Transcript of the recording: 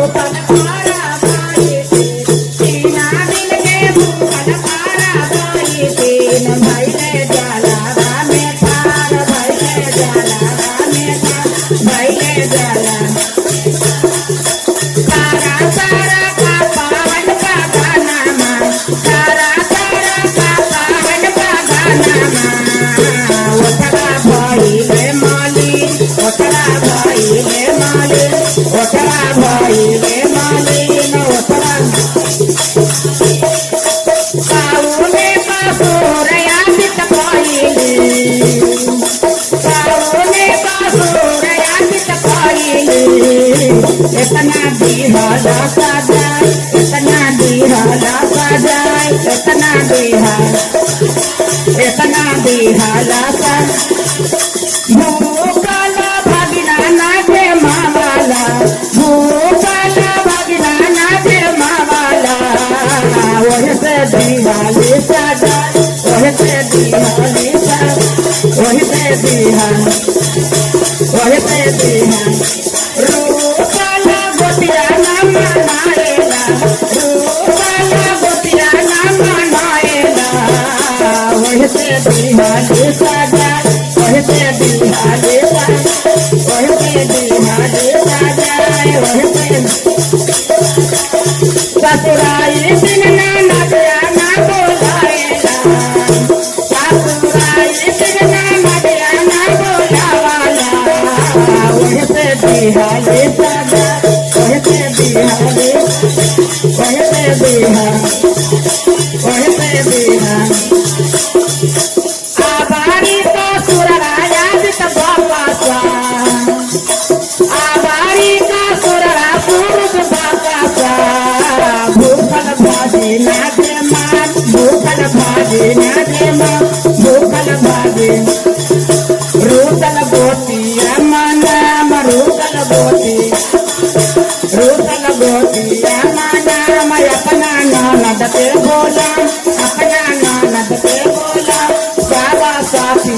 भूखल पारा भाई तीन दिन के भूखल पारा भाई तीन भैले जलावा में ठार भैले जलावा में ठार भैले जला तारा तारा का पावन का गाना तारा तारा का पावन का गाना ओठरा भइले माली ओठरा भइले माली ओठरा भइले माली ओठरा साउने बासुर यादित भइले साउने बासुर यादित भइले इतना दिहला सजाए इतना दिहला सजाए इतना दिहला भूखल भगिना नाचे मावाला भूखल भगिना नाचे मावाला वही से दिहाली सजाए वही से दिहाली सजाए वही से दिहा रूपल गोटिया नाम मनाएला रूपल गोटिया नाम मनाएला वही से दिहाली सजाए वही से दिहाली सजाए वही से दिहाली सजाए वही से ससुराई दिन ना नदिया ना बोलाएला ससुराई दिन ना नदिया ना बोलावाला वही से दिहाली सजाए वही से दिहाली वही से दिहा वही से दिहा आबारी तो सुरराया जित बापा सा आबारी का सुररा पुरुष बापा सा भूखल भाजी नाचे मान भूखल भाजी नाचे मान भूखल भाजी रूतल गोतिया माना रूतल गोतिया माना मैं अपना ननद पे बोला अपना ननद पे बोला सावा साथी